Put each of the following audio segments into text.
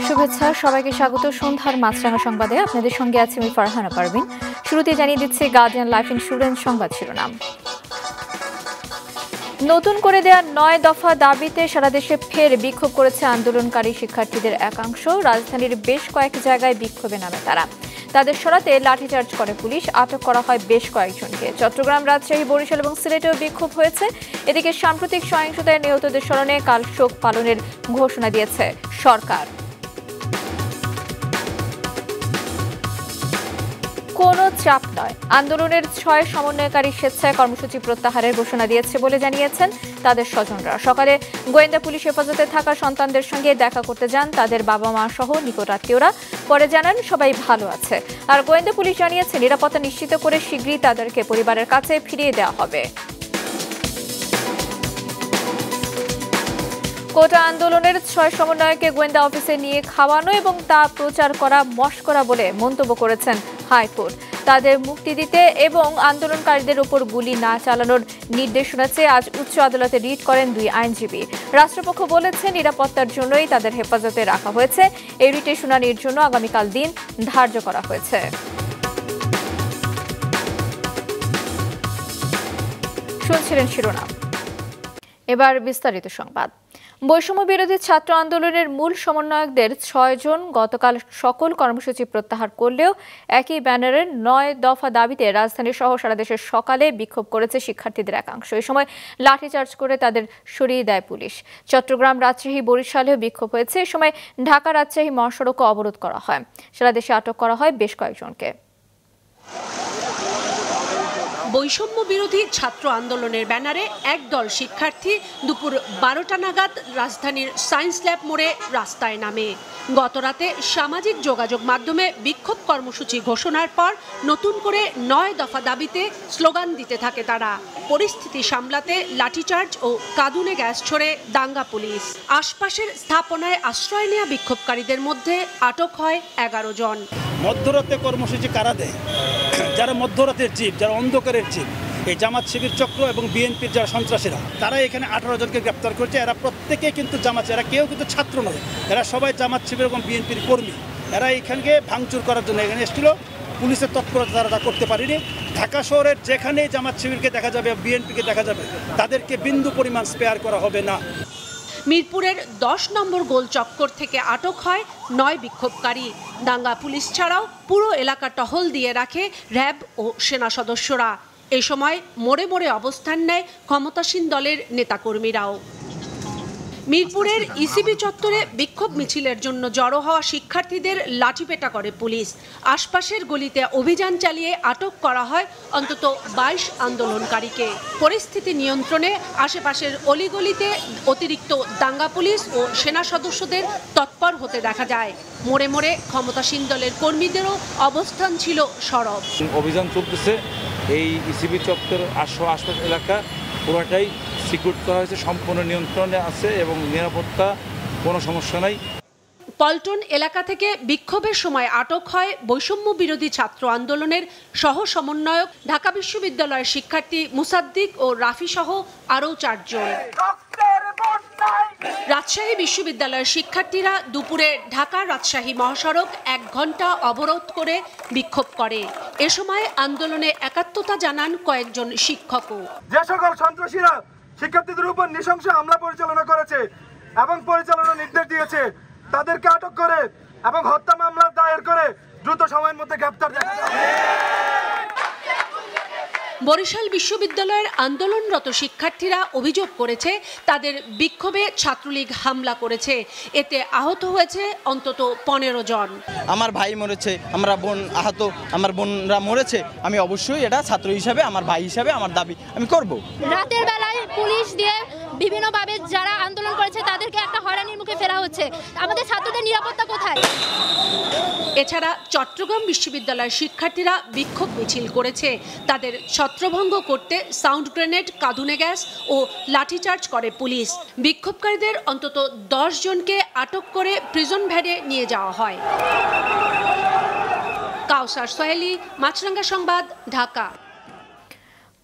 শুভেচ্ছা, সবাইকে স্বাগত সন্ধ্যার মাছরাঙা সংবাদে। আপনাদের সঙ্গে আছি আমি ফারহানা পারভিন। শুরুতে জানিয়ে দিচ্ছে গার্ডিয়ান লাইফ ইন্স্যুরেন্স সংবাদ শিরোনাম। নতুন করে দেয়া ৯ দফা দাবিতে সারা দেশে ফের বিক্ষোভ করেছে আন্দোলনকারী শিক্ষার্থীদের একাংশ। রাজধানীর বেশ কয়েক জায়গায় বিক্ষোভে নামে তারা। তাদের সরাতে লাঠিচার্জ করে পুলিশ, আটক করা হয় বেশ কয়েকজনকে। চট্টগ্রাম, রাজশাহী, বরিশাল এবং সিলেটেও বিক্ষোভ হয়েছে। এদিকে সাম্প্রতিক সহিংসতায় নিহতদের স্মরণে কাল শোক পালনের ঘোষণা দিয়েছে সরকার। কোনো চাপ নয়, আন্দোলনের ৬ সমন্বয়কারী স্বেচ্ছায় কর্মসূচি প্রত্যাহারের ঘোষণা দিয়েছে বলে জানিয়েছেন তাদের স্বজনরা। সকালে গোয়েন্দা পুলিশ হেফাজতে থাকা সন্তানদের সঙ্গে দেখা করতে যান তাদের বাবা মা সহ নিকট আত্মীয়রা। পরে জানান সবাই ভালো আছে। আর গোয়েন্দা পুলিশ জানিয়েছে নিরাপত্তা নিশ্চিত করে শীঘ্রই তাদেরকে পরিবারের কাছে ফিরিয়ে দেওয়া হবে। কোটা আন্দোলনের ৬ সমন্বয়কে গোয়েন্দা অফিসে নিয়ে খাওয়ানো এবং তা প্রচার করা মশকরা বলে মন্তব্য করেছেন হাইকোর্ট। তাদের মুক্তি দিতে এবং আন্দোলনকারীদের উপর গুলি না চালানোর নির্দেশনা চেয়ে আজ উচ্চ আদালতে রিট করেন ২ আইনজীবী। রাষ্ট্রপক্ষ বলেছে নিরাপত্তার জন্যই তাদের হেফাজতে রাখা হয়েছে। এই রিটে শুনানির জন্য আগামীকাল দিন ধার্য করা হয়েছে। শুনছিলেন শিরোনাম, এবার বিস্তারিত সংবাদ। বৈষম্য বিরোধী ছাত্র আন্দোলনের মূল সমন্বয়কদের ৬ জন গতকাল সকল কর্মসূচি প্রত্যাহার করলেও একই ব্যানারের ৯ দফা দাবিতে রাজধানী সহ সারা দেশের সকালে বিক্ষোভ করেছে শিক্ষার্থীদের একাংশ। এই সময় লাঠিচার্জ করে তাদের সরিয়ে দেয় পুলিশ। চট্টগ্রাম, রাজশাহী, বরিশালেও বিক্ষোভ হয়েছে। এই সময় ঢাকা রাজশাহী মহাসড়কও অবরোধ করা হয়। সারা দেশে আটক করা হয় বেশ কয়েকজনকে। বৈষম্য বিরোধী ছাত্র আন্দোলনের ব্যানারে একদল শিক্ষার্থী দুপুর ১২টা নাগাদ রাজধানীর সায়েন্স ল্যাব মোড়ে রাস্তায় নামে। গতরাতে সামাজিক যোগাযোগ মাধ্যমে বিক্ষোভ কর্মসূচি ঘোষণার পর নতুন করে ৯ দফা দাবিতে স্লোগান দিতে থাকে তারা। পরিস্থিতি সামলাতে লাঠিচার্জ ও কাঁদুনে গ্যাস ছোড়ে দাঙ্গা পুলিশ। আশপাশের স্থাপনায় আশ্রয় নেওয়া বিক্ষোভকারীদের মধ্যে আটক হয় ১১ জন। মধ্যরাতে কর্মসূচি কারা দেয়? যারা মধ্যরাতের জীব, যারা অন্ধকারের জীব, এই জামাত শিবির চক্র এবং বিএনপির যারা সন্ত্রাসীরা, তারা এখানে ১৮ জনকে গ্রেপ্তার করেছে। এরা প্রত্যেকে কিন্তু জামাত, এরা কেউ কিন্তু ছাত্র নয়, এরা সবাই জামাত শিবির এবং বিএনপির কর্মী। এরা এখানকে ভাঙচুর করার জন্য এখানে এসেছিল। পুলিশের তৎপরতা তারা তা করতে পারেনি। ঢাকা শহরের যেখানেই জামাত শিবিরকে দেখা যাবে, বিএনপিকে দেখা যাবে, তাদেরকে বিন্দু পরিমাণ স্পেয়ার করা হবে না। মিরপুরের ১০ নম্বর গোল চক্কর থেকে আটক হয় ৯ বিক্ষোভকারী। দাঙ্গা পুলিশ ছাড়াও পুরো এলাকা টহল দিয়ে রাখে র্যাব ও সেনা সদস্যরা। এ সময় মোড়ে মোড়ে অবস্থান নেয় ক্ষমতাসীন দলের নেতাকর্মীরাও। মিরপুরের ইসিবি চত্বরে বিক্ষোভ মিছিলের জন্য জড়ো হওয়া শিক্ষার্থীদের লাঠিপেটা করে পুলিশ। আশপাশের গলিতে অভিযান চালিয়ে আটক করা হয় অন্তত ২২ আন্দোলনকারীকে। পরিস্থিতি নিয়ন্ত্রণে আশেপাশের অলিগলিতে অতিরিক্ত দাঙ্গা পুলিশ ও সেনা সদস্যদের তৎপর হতে দেখা যায়। মোড়ে মোড়ে ক্ষমতাসীন দলের কর্মীদেরও অবস্থান ছিল সরব। অভিযান চলতেছে। এই ইসিবি চত্বর আশপাশ এলাকা পুরোটাই সিকিউর করা হয়েছে, সম্পূর্ণ নিয়ন্ত্রণে আছে এবং নিরাপত্তা কোনো সমস্যা নাই। পল্টন এলাকা থেকে বিক্ষোভের সময় আটক হয় বৈষম্য বিরোধী ছাত্র আন্দোলনের সহ সমন্বয়ক ঢাকা বিশ্ববিদ্যালয়ের শিক্ষার্থী মুসাদ্দিক ও রাফি সহ আরও ৪ জন। রাজশাহী বিশ্ববিদ্যালয়ের শিক্ষার্থীরা দুপুরে ঢাকা রাজশাহী মহাসড়ক ১ ঘণ্টা অবরোধ করে বিক্ষোভ করে। এ সময় আন্দোলনে একাত্মতা জানান কয়েকজন শিক্ষকও। যে সকল সন্ত্রাসীরা শিক্ষার্থীদের উপর নৃশংস হামলা পরিচালনা করেছে এবং পরিচালনা নির্দেশ দিয়েছে, তাদেরকে আটক করে এবং হত্যা মামলা দায়ের করে দ্রুত সময়ের মধ্যে গ্রেফতার দেখা যাবে। বরিশাল বিশ্ববিদ্যালয়ের আন্দোলনরত শিক্ষার্থীরা অভিযোগ করেছে তাদের বিক্ষোভে ছাত্রলীগ হামলা করেছে। এতে আহত হয়েছে অন্তত ১৫ জন। আমার ভাই মরেছে, আমরা বোন আহত, আমার বোনরা মরেছে। আমি অবশ্যই এটা ছাত্র হিসাবে, আমার ভাই হিসাবে আমার দাবি আমি করব। রাতের বেলায় পুলিশ দিয়ে বিভিন্নভাবে যারা আন্দোলন করেছে তাদেরকে একটা হয়রানির মুখে ফেরা হচ্ছে। আমাদের ছাত্রদের নিরাপত্তা কোথায়? এছাড়া চট্টগ্রাম বিশ্ববিদ্যালয়ের শিক্ষার্থীরা বিক্ষোভ মিছিল করেছে। তাদের ছত্রভঙ্গ করতে সাউন্ড গ্রেনেড, কাঁদুনে গ্যাস ও লাঠিচার্জ করে পুলিশ। বিক্ষোভকারীদের অন্তত 10 জনকে আটক করে প্রিজন ভ্যানে নিয়ে যাওয়া হয়। কাউসার সোহেলি, মাছরাঙ্গা সংবাদ, ঢাকা।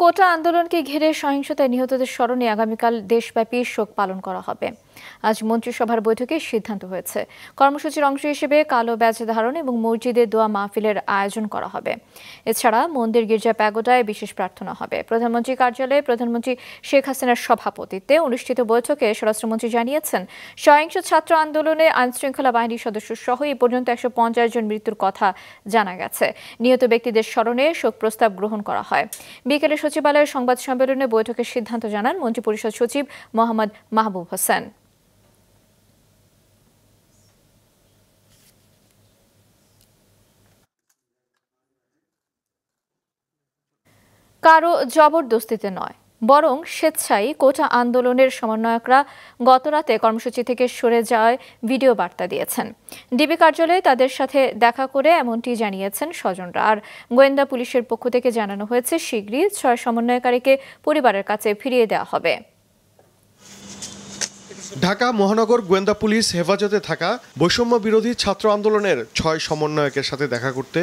কোটা আন্দোলনকে ঘিরে সহিংসতায় নিহতদের স্মরণে আগামীকাল দেশব্যাপী শোক পালন করা হবে। আজ মন্ত্রিসভার বৈঠকে সিদ্ধান্ত হয়েছে, কর্মসূচির অংশ হিসেবে কালো ব্যাজ ধারণ এবং মসজিদে দোয়া মাহফিলের আয়োজন করা হবে। এছাড়া মন্দির, গির্জা, প্যাগোডায় বিশেষ প্রার্থনা হবে। প্রধানমন্ত্রী কার্যালয়ে প্রধানমন্ত্রী শেখ হাসিনার সভাপতিত্বে অনুষ্ঠিত বৈঠকে স্বরাষ্ট্রমন্ত্রী জানিয়েছেন, সহিংস ছাত্র আন্দোলনে আইনশৃঙ্খলা বাহিনীর সদস্য সহ এই পর্যন্ত 150 জন মৃত্যুর কথা জানা গেছে। নিহত ব্যক্তিদের স্মরণে শোক প্রস্তাব গ্রহণ করা হয়। বিকেলে সচিবালয়ের সংবাদ সম্মেলনে বৈঠকের সিদ্ধান্ত জানান মন্ত্রিপরিষদ সচিব মোহাম্মদ মাহবুব হোসেন। কারো জবরদস্তিতে নয়, বরং স্বেচ্ছায় কোটা আন্দোলনের সমন্বয়করা গতরাতে কর্মসূচি থেকে সরে যাওয়ায় ভিডিও বার্তা দিয়েছেন। ডিবি কার্যালয়ে তাদের সাথে দেখা করে এমনটি জানিয়েছেন স্বজনরা। আর গোয়েন্দা পুলিশের পক্ষ থেকে জানানো হয়েছে, শীঘ্রই 6 সমন্বয়কারীকে পরিবারের কাছে ফিরিয়ে দেওয়া হবে। ঢাকা মহানগর গোয়েন্দা পুলিশ হেফাজতে থাকা বৈষম্য বিরোধী ছাত্র আন্দোলনের 6 সমন্বয়কের সাথে দেখা করতে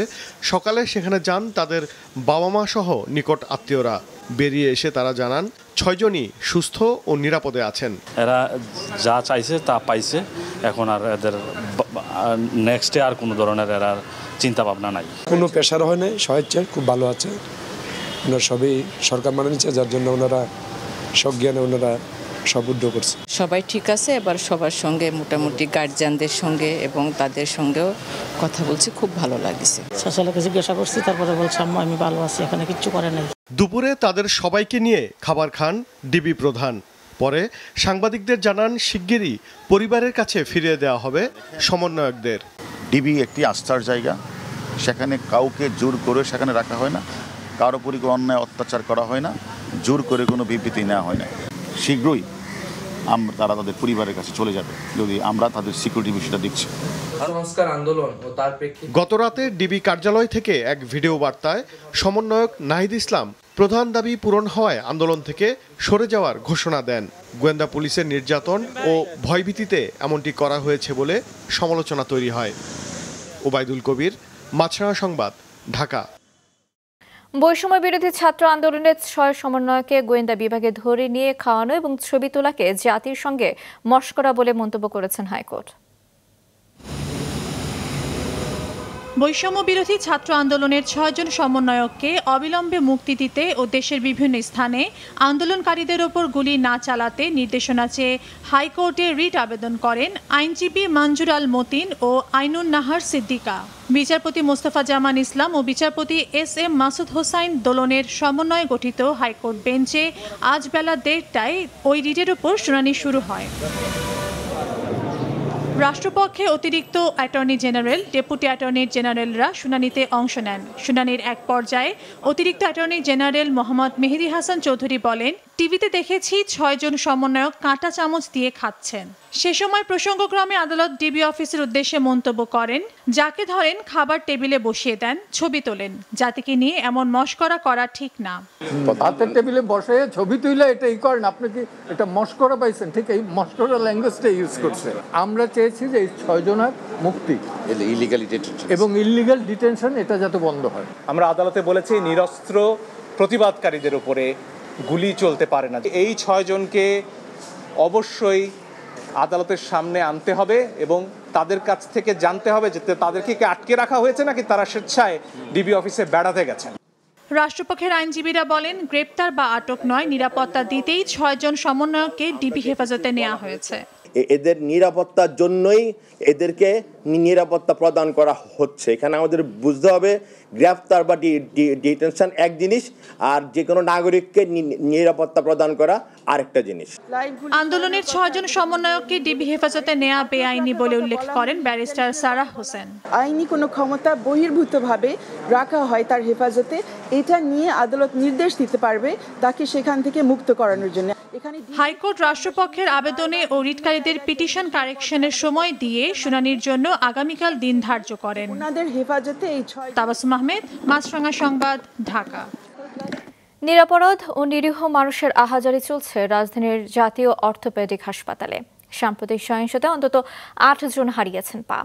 সকালে সেখানে যান তাদের বাবা মা সহ নিকট আত্মীয়রা। বেরিয়ে এসে তারা জানান 6 জনই সুস্থ ও নিরাপদে আছেন। এরা যা চাইছে তা পাইছে, এখন আর এদের নেক্সটে আর কোনো ধরনের এরা চিন্তা ভাবনা নাই। কোনো প্রেশার হয় নাই, স্বেচ্ছায় খুব ভালো আছে। ওনারা সবই সরকার মানে নিচ্ছে, যার জন্য ওনারা সজ্ঞানে ওনারা সব উদ্যোগ করছে। সবাই ঠিক আছে, এবার সবার সঙ্গে মোটামুটি গার্জিয়ানদের সঙ্গে এবং তাদের সঙ্গেও কথা বলছি, খুব ভালো লাগছে। শাশুড়িকে জিজ্ঞাসা করছি, তারপরে বলছে আম্মা আমি ভালো আছি, এখানে কিচ্ছু করে নাই। দুপুরে তাদের সবাইকে নিয়ে খাবার খান ডিবি প্রধান। পরে সাংবাদিকদের জানান, শিগগিরই পরিবারের কাছে ফিরিয়ে দেওয়া হবে সমন্বয়কদের। ডিবি একটি আস্থার জায়গা, সেখানে কাউকে জোর করে সেখানে রাখা হয় না, কারো উপর কোনো অন্যায় অত্যাচার করা হয় না, জোর করে কোনো বিবৃতি নেওয়া হয় না। শীঘ্রই তারা তাদের পরিবারের কাছে চলে যাবে, যদি আমরা তাদের সিকিউরিটি বিষয়টা দেখছি। গতরাতে ডিবি কার্যালয় থেকে এক ভিডিও বার্তায় সমন্বয়ক নাহিদ ইসলাম প্রধান দাবি পূরণ হওয়ায় আন্দোলন থেকে সরে যাওয়ার ঘোষণা দেন। গোয়েন্দা পুলিশের নির্যাতন ও ভয়ভীতিতে এমনটি করা হয়েছে বলে সমালোচনা তৈরি হয়। ওবায়দুল কবির, মাছরাঙা সংবাদ, ঢাকা। বৈষম্য বিরোধী ছাত্র আন্দোলনের 6 সমন্বয়কে গোয়েন্দা বিভাগে ধরে নিয়ে খাওয়ানো এবং ছবি তোলাকে জাতির সঙ্গে মশকরা বলে মন্তব্য করেছেন হাইকোর্ট। বৈষম্য বিরোধী ছাত্র আন্দোলনের 6 জন সমন্বয়ককে অবিলম্বে মুক্তি দিতে ও দেশের বিভিন্ন স্থানে আন্দোলনকারীদের ওপর গুলি না চালাতে নির্দেশনা চেয়ে হাইকোর্টে রিট আবেদন করেন আইনজীবী মঞ্জুর আল মতিন ও আইনুন নাহার সিদ্দিকা। বিচারপতি মোস্তফা জামান ইসলাম ও বিচারপতি SM মাসুদ হোসাইন দোলনের সমন্বয়ে গঠিত হাইকোর্ট বেঞ্চে আজ বেলা 1:30টায় ওই রিটের ওপর শুনানি শুরু হয়। রাষ্ট্রপক্ষে অতিরিক্ত অ্যাটর্নি জেনারেল, ডেপুটি অ্যাটর্নি জেনারেলরা শুনানিতে অংশ নেন। শুনানির এক পর্যায়ে অতিরিক্ত অ্যাটর্নি জেনারেল মোহাম্মদ মেহেদী হাসান চৌধুরী বলেন, টিভিতে দেখেছি 6 জন সমন্বয়ক কাঁটা চামচ দিয়ে খাচ্ছেন। সে সময় প্রসঙ্গক্রমে আদালত ডিবি অফিসের উদ্দেশ্যে মন্তব্য করেন, যাকে ধরেন খাবার টেবিলে বসিয়ে দেন, ছবি তোলেন, জাতিকে নিয়ে এমন মশকরা করা ঠিক না। হাতের টেবিলে বসে ছবি তুলে এটাই করেন, আপনি কি এটা মশকরা পাইছেন? ঠিক এই মশকরা ল্যাঙ্গুয়েজটা ইউজ করছে। আমরা চেয়েছি যে এই 6 জনের মুক্তি এবং ইলিগাল ডিটেনশন এটা যাতে বন্ধ হয়। আমরা আদালতে বলেছি নিরস্ত্র প্রতিবাদকারীদের উপরে গুলি চলতে পারে না। এই 6 জনকে অবশ্যই আদালতের সামনে আনতে হবে এবং তাদের কাছ থেকে জানতে হবে যে তাদেরকে কি আটকে রাখা হয়েছে নাকি তারা স্বেচ্ছায় ডিবি অফিসে বেড়াতে গেছেন। রাষ্ট্রপক্ষের আইনজীবীরা বলেন, গ্রেপ্তার বা আটক নয়, নিরাপত্তা দিতেই 6 জন সমন্বয়ককে ডিবি হেফাজতে নেওয়া হয়েছে। এদের নিরাপত্তার জন্যই এদেরকে নিরাপত্তা প্রদান করা হচ্ছে। এখানে আমাদের বুঝতে হবে, গ্রেফতার বা ডিটেনশন এক জিনিস, আর যে কোনো নাগরিককে নিরাপত্তা প্রদান করা আরেকটা জিনিস। আন্দোলনের 6 জন সমন্বয়ককে ডিবি হেফাজতে নেওয়া বেআইনি বলে উল্লেখ করেন ব্যারিস্টার সারাহ হোসেন। আইনি কোনো ক্ষমতা বহির্ভূতভাবে রাখা হয় তার হেফাজতে, এটা নিয়ে আদালত নির্দেশ দিতে পারবে তাকে সেখান থেকে মুক্ত করানোর জন্য। হাইকোর্ট রাষ্ট্রপক্ষের আবেদনে ও রিটকারীদের পিটিশন কারেকশনের সময় দিয়ে শুনানির জন্য আগামীকাল দিন ধার্য করেন। ওনাদের হেফাজতে এই তাবাসসুম আহমেদ, মাছরাঙা সংবাদ, ঢাকা। নিরাপরাধ ও নিরীহ মানুষের আহাজারি চলছে রাজধানীর জাতীয় অর্থোপেডিক হাসপাতালে। সাম্প্রতিক সহিংসতায় অন্তত 8 জন হারিয়েছেন পা।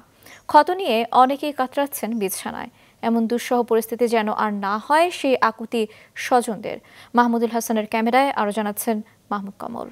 ক্ষত নিয়ে অনেকেই কাতরাচ্ছেন বিছানায়। এমন দুঃসহ পরিস্থিতি যেন আর না হয় সেই আকুতি স্বজনদের। মাহমুদুল হাসানের ক্যামেরায় আরো জানাচ্ছেন মাহমুদ কমল।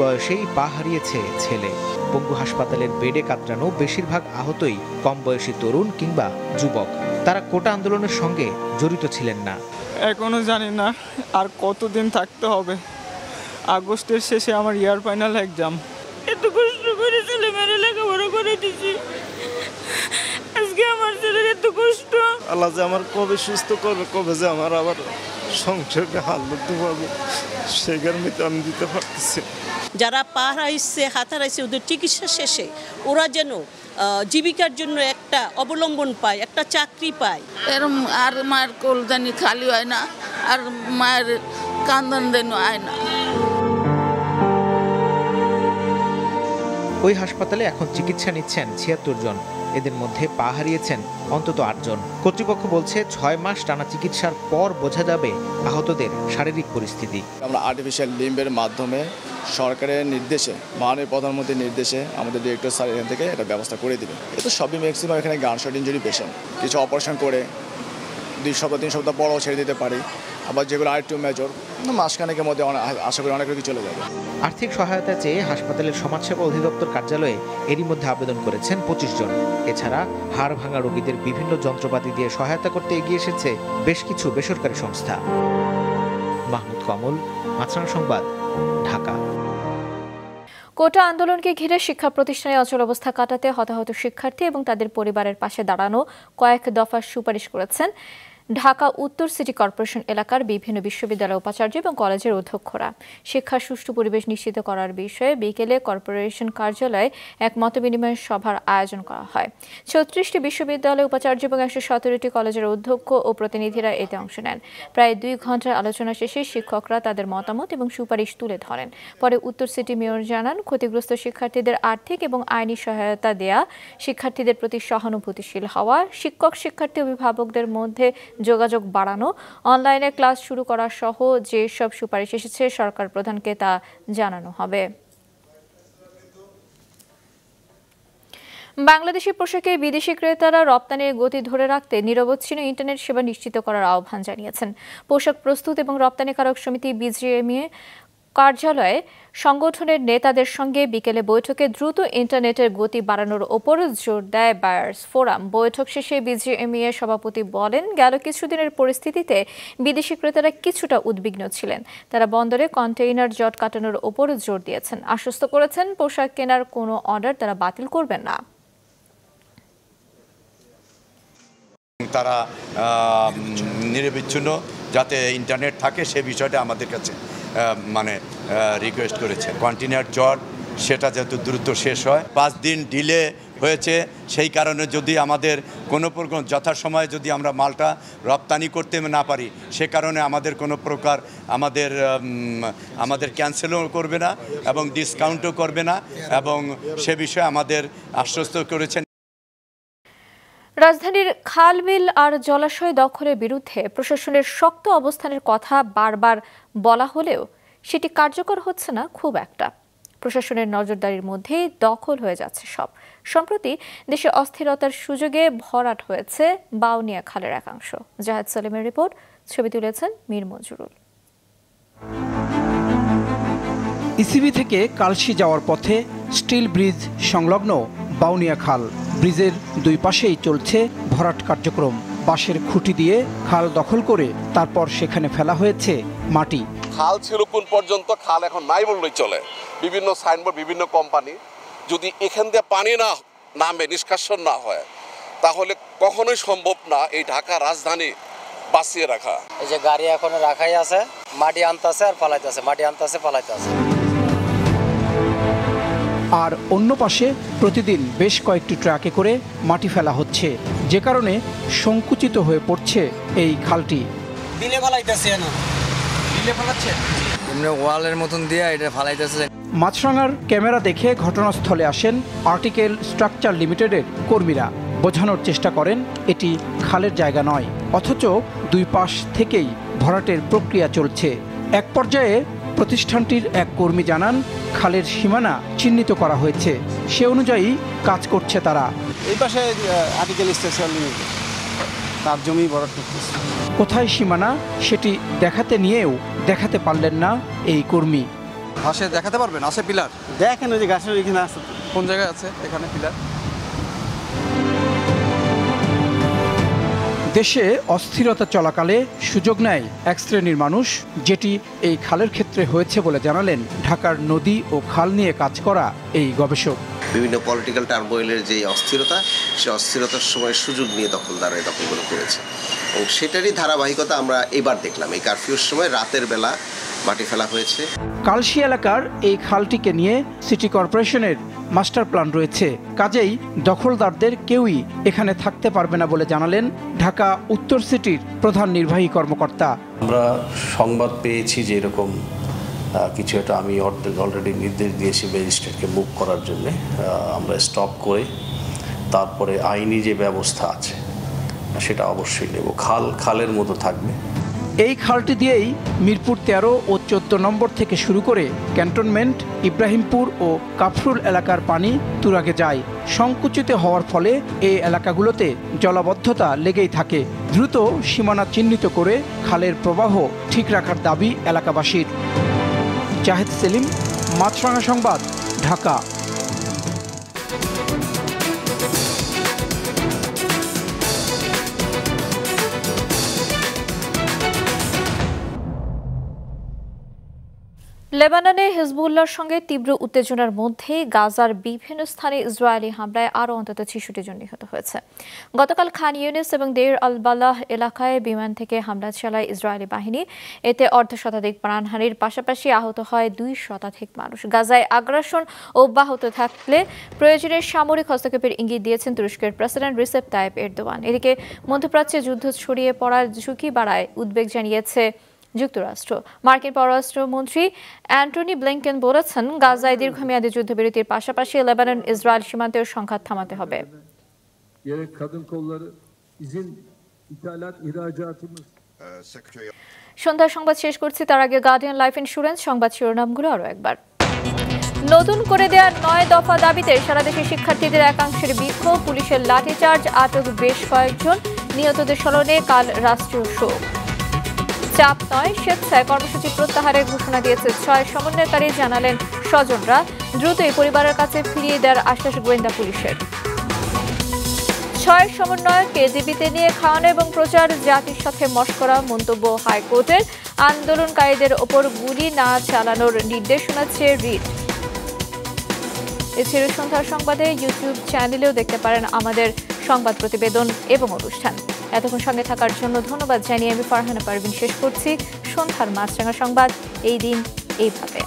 বয়সেই পা হারিয়েছে ছেলে। পঙ্গু হাসপাতালের বেডে কাতরানো বেশিরভাগ আহতই কম বয়সী তরুণ কিংবা যুবক। তারা কোটা আন্দোলনের সঙ্গে জড়িত ছিলেন না। এখনো জানি না আর কতদিন থাকতে হবে। আগস্টের শেষে আমার ইয়ার ফাইনাল এক্সাম। এত কষ্ট করে ছেলেমেয়েরা লেখাপড়া করে দিছি, আজকে আমার ছেলের এত কষ্ট। আল্লাহ যে আমার কবে সুস্থ করবে, কবে যে আমার আবার সংসারকে হাল ধরতে পারবো, সেই গ্যারান্টি আমি দিতে পারতেছি। যারা পা হারাইছে, হাত হারাইছে, ওদের চিকিৎসা শেষে ওরা যেন জীবিকার জন্য একটা অবলম্বন পায়, একটা চাকরি পায়। এরম আর মায়ের কোল জানি খালি হয় না, আর মায়ের কান্দন যেন হয় না। ওই হাসপাতালে এখন চিকিৎসা নিচ্ছেন 76 জন। এদের মধ্যে পা হারিয়েছেন অন্তত 8 জন। কর্তৃপক্ষ বলছে 6 মাস টানা চিকিৎসার পর বোঝা যাবে আহতদের শারীরিক পরিস্থিতি। আমরা আর্টিফিশিয়াল লিম্বের মাধ্যমে সরকারের নির্দেশে, মাননীয় প্রধানমন্ত্রীর নির্দেশে আমাদের ডিরেক্টর স্যার এখান থেকে এটা ব্যবস্থা করে দেবে। এটা সবই ম্যাক্সিমাম এখানে গানশট ইঞ্জুরি পেশেন্ট। কিছু অপারেশন করে 2 সপ্তাহ 3 সপ্তাহ পরও ছেড়ে দিতে পারি। আবার যেগুলো আরেকটু মেজর, মাসখানেকের মধ্যে আশা করি অনেক রোগী চলে যাবে। আর্থিক সহায়তা চেয়ে হাসপাতালের সমাজসেবা অধিদপ্তর কার্যালয়ে এরই মধ্যে আবেদন করেছেন 25 জন। এছাড়া হাড় ভাঙা রোগীদের বিভিন্ন যন্ত্রপাতি দিয়ে সহায়তা করতে এগিয়ে এসেছে বেশ কিছু বেসরকারি সংস্থা। মাহমুদ কমল, মাছরাঙা সংবাদ, ঢাকা। কোটা আন্দোলনকে ঘিরে শিক্ষা প্রতিষ্ঠানে অচল অবস্থা কাটাতে হতাহত শিক্ষার্থী এবং তাদের পরিবারের পাশে দাঁড়ানো কয়েক দফা সুপারিশ করেছেন ঢাকা উত্তর সিটি কর্পোরেশন এলাকার বিভিন্ন বিশ্ববিদ্যালয় উপাচার্য এবং কলেজের অধ্যক্ষরা। শিক্ষার সুষ্ঠু পরিবেশ নিশ্চিত করার বিষয়ে বিকেলে কর্পোরেশন কার্যালয়ে এক মতবিনিময় সভার আয়োজন করা হয়। 36টি বিশ্ববিদ্যালয় উপাচার্য এবং 117টি কলেজের অধ্যক্ষ ও প্রতিনিধিরা এতে অংশ নেন। প্রায় 2 ঘন্টার আলোচনা শেষে শিক্ষকরা তাদের মতামত এবং সুপারিশ তুলে ধরেন। পরে উত্তর সিটি মেয়র জানান, ক্ষতিগ্রস্ত শিক্ষার্থীদের আর্থিক এবং আইনি সহায়তা দেয়া, শিক্ষার্থীদের প্রতি সহানুভূতিশীল হওয়া, শিক্ষক শিক্ষার্থী অভিভাবকদের মধ্যে যোগাযোগ বাড়ানো, অনলাইনে ক্লাস শুরু করা সহ যেসব সুপারিশ এসেছে সরকার প্রধানকে তা জানানো হবে। বাংলাদেশি পোশাকে বিদেশি ক্রেতারা রপ্তানির গতি ধরে রাখতে নিরবচ্ছিন্ন ইন্টারনেট সেবা নিশ্চিত করার আহ্বান জানিয়েছেন পোশাক প্রস্তুত এবং রপ্তানিকারক সমিতি বিজিএমইএ কার্যালয়ে সংগঠনের নেতাদের সঙ্গে বিকেলে বৈঠকে দ্রুত ইন্টারনেটের গতি বাড়ানোর ওপর জোর দেয় বায়ার্স ফোরাম। বৈঠক শেষে বিজিএমইএ সভাপতি বলেন, গেল কিছুদিনের পরিস্থিতিতে বিদেশি ক্রেতারা কিছুটা উদ্বিগ্ন ছিলেন। তারা বন্দরে কন্টেইনার জট কাটানোর ওপর জোর দিয়েছেন, আশ্বস্ত করেছেন পোশাক কেনার কোনো অর্ডার তারা বাতিল করবেন না। তারা নিরবিচ্ছিন্ন যাতে ইন্টারনেট থাকে সে বিষয়টা আমাদের কাছে রিকোয়েস্ট করেছে। কন্টেইনার জট সেটা যাতে দ্রুত শেষ হয়। 5 দিন ডিলে হয়েছে। সেই কারণে যদি আমাদের কোনো প্রকার যথাসময়ে যদি আমরা মালটা রপ্তানি করতে না পারি, সে কারণে আমাদের কোনো প্রকার আমাদের ক্যান্সেলও করবে না এবং ডিসকাউন্টও করবে না, এবং সে বিষয়ে আমাদের আশ্বস্ত করেছেন। রাজধানীর খাল বিল আর জলাশয় দখলের বিরুদ্ধে প্রশাসনের শক্ত অবস্থানের কথা বারবার বলা হলেও সেটি কার্যকর হচ্ছে না খুব একটা। প্রশাসনের নজরদারির মধ্যেই দখল হয়ে যাচ্ছে সব। সম্প্রতি দেশে অস্থিরতার সুযোগে ভরাট হয়েছে বাউনিয়া খালের একাংশ। জাহেদ সালিমের রিপোর্ট, ছবি তুলেছেন মীর মঞ্জুরুল। ইসিবি থেকে কালশি যাওয়ার পথে স্টিল ব্রিজ সংলগ্ন বাউনিয়া খাল। ব্রিজের দুই পাশেই চলছে ভরাট কার্যক্রম। বাঁশের খুঁটি দিয়ে খাল দখল করে তারপর সেখানে ফেলা হয়েছে মাটি। খাল ছিল কোন পর্যন্ত, খাল এখন নাই বললেই চলে। বিভিন্ন সাইনবোর্ড, বিভিন্ন কোম্পানি, যদি এখান দিয়ে পানি না নামে, নিষ্কাশন না হয়, তাহলে কখনোই সম্ভব না এই ঢাকা রাজধানী বাঁচিয়ে রাখা। এই যে গাড়ি এখন রাখাই আছে, মাটি আনতেছে আর পালাইতেছে, মাটি আনতেছে পালাইতেছে। আর অন্য পাশে প্রতিদিন বেশ কয়েকটি ট্রাকে করে মাটি ফেলা হচ্ছে, যে কারণে সংকুচিত হয়ে পড়ছে এই খালটি। বিলে ফালাইতেছে না, বিলে ফালাচ্ছে এমনি ওয়ালের মতন দিয়ে এটা ফালাইতেছে। মাছরাঙার ক্যামেরা দেখে ঘটনাস্থলে আসেন আর্টিকেল স্ট্রাকচার লিমিটেডের কর্মীরা। বোঝানোর চেষ্টা করেন এটি খালের জায়গা নয়, অথচ দুই পাশ থেকেই ভরাটের প্রক্রিয়া চলছে। এক পর্যায়ে প্রতিষ্ঠানটির এক কর্মী জানান খালের সীমানা চিহ্নিত করা হয়েছে, সে অনুযায়ী কাজ করছে তারা। এই পাশে আর্টিকেল স্ট্রাকচার লিমিটেড তার জমি ভরাট করতেছে। কোথায় সীমানা সেটি দেখাতে নিয়েও দেখাতে পারলেন না এই কর্মী। ঘাসে দেখাতে পারবেন? আছে পিলার, দেখেন ওই যে ঘাসের এখানে আছে। কোন জায়গায় আছে? এখানে পিলার। দেশে অস্থিরতা চলাকালে সুযোগ নেয় এক শ্রেণীর মানুষ, যেটি এই খালের ক্ষেত্রে হয়েছে বলে জানালেন ঢাকার নদী ও খাল নিয়ে কাজ করা এই গবেষক। বিভিন্ন পলিটিক্যাল টার্মোইলের যে অস্থিরতা, সে অস্থিরতার সময় সুযোগ নিয়ে দখলদার এই দখলগুলো করেছে, এবং সেটারই ধারাবাহিকতা আমরা এবার দেখলাম। এই কারফিউর সময় রাতের বেলা মাটি ফেলা হয়েছে। কালশি এলাকার এই খালটিকে নিয়ে সিটি কর্পোরেশনের মাস্টার প্ল্যান রয়েছে, কাজেই দখলদারদের কেউই এখানে থাকতে পারবে না বলে জানালেন ঢাকা উত্তর সিটির প্রধান নির্বাহী কর্মকর্তা। আমরা সংবাদ পেয়েছি যে এরকম কিছু একটা, আমি অলরেডি নির্দেশ দিয়েছি ম্যাজিস্ট্রেটকে মুভ করার জন্য। আমরা স্টপ করে তারপরে আইনি যে ব্যবস্থা আছে সেটা অবশ্যই নেব। খালের মতো থাকবে। এই খালটি দিয়েই মিরপুর 13 ও 14 নম্বর থেকে শুরু করে ক্যান্টনমেন্ট, ইব্রাহিমপুর ও কাফরুল এলাকার পানি তুরাগে যায়। সংকুচিত হওয়ার ফলে এই এলাকাগুলোতে জলাবদ্ধতা লেগেই থাকে। দ্রুত সীমানা চিহ্নিত করে খালের প্রবাহ ঠিক রাখার দাবি এলাকাবাসীর। জাহেদ সেলিম, মাছরাঙা সংবাদ, ঢাকা। লেবাননে হিজবুল্লাহর সঙ্গে তীব্র উত্তেজনার মধ্যেই গাজার বিভিন্ন স্থানে ইসরায়েলি হামলায় আরও অন্তত ৬৬ জন নিহত হয়েছে। গতকাল খান ইউনিস এবং দেইর আল বালাহ এলাকায় বিমান থেকে হামলা চালায় ইসরায়েলি বাহিনী। এতে অর্ধশতাধিক প্রাণহানির পাশাপাশি আহত হয় ২ শতাধিক মানুষ। গাজায় আগ্রাসন অব্যাহত থাকলে প্রয়োজনে সামরিক হস্তক্ষেপের ইঙ্গিত দিয়েছেন তুরস্কের প্রেসিডেন্ট রিসেপ তাইপ এরদোয়ান। এদিকে মধ্যপ্রাচ্যে যুদ্ধ ছড়িয়ে পড়ার ঝুঁকি বাড়ায় উদ্বেগ জানিয়েছে যুক্তরাষ্ট্র। মার্কিন পররাষ্ট্রমন্ত্রী অ্যান্টনি ব্লিংকেন বলেছেন, গাজায় দীর্ঘমেয়াদী যুদ্ধবিরতির পাশাপাশি লেবানন ইসরায়েল সীমান্তের সংঘাত থামাতে হবে। সন্ধ্যার সংবাদ শেষ করছি, তার আগে গার্ডিয়ান লাইফ ইন্স্যুরেন্স সংবাদ শিরোনামগুলো আরও একবার। নতুন করে দেওয়ার ৯ দফা দাবিতে সারা দেশে শিক্ষার্থীদের একাংশের বিক্ষোভ, পুলিশের লাঠিচার্জ, আটক বেশ কয়েকজন, নিহতদের স্মরণে কাল রাষ্ট্রীয় শোক। চাপ নয়, স্বেচ্ছায় কর্মসূচি প্রত্যাহারের ঘোষণা দিয়েছে ৬ সমন্বয়কারী, জানালেন স্বজনরা। দ্রুতই পরিবারের কাছে ফিরিয়ে দেওয়ার আশ্বাস গোয়েন্দা পুলিশের। ৬ সমন্বয়ককে জীবিতে নিয়ে খাওয়ানো এবং প্রচার জাতির সাথে মশকরা, মন্তব্য হাইকোর্টের। আন্দোলনকারীদের ওপর গুলি না চালানোর নির্দেশনা চেয়ে রিট। এছাড়া সন্ধ্যার সংবাদে ইউটিউব চ্যানেলেও দেখতে পারেন আমাদের সংবাদ প্রতিবেদন এবং অনুষ্ঠান। এতক্ষণ সঙ্গে থাকার জন্য ধন্যবাদ জানিয়ে আমি ফারহানা পারভিন শেষ করছি সন্ধ্যার মাছরাঙা সংবাদ। এই দিন এইভাবে।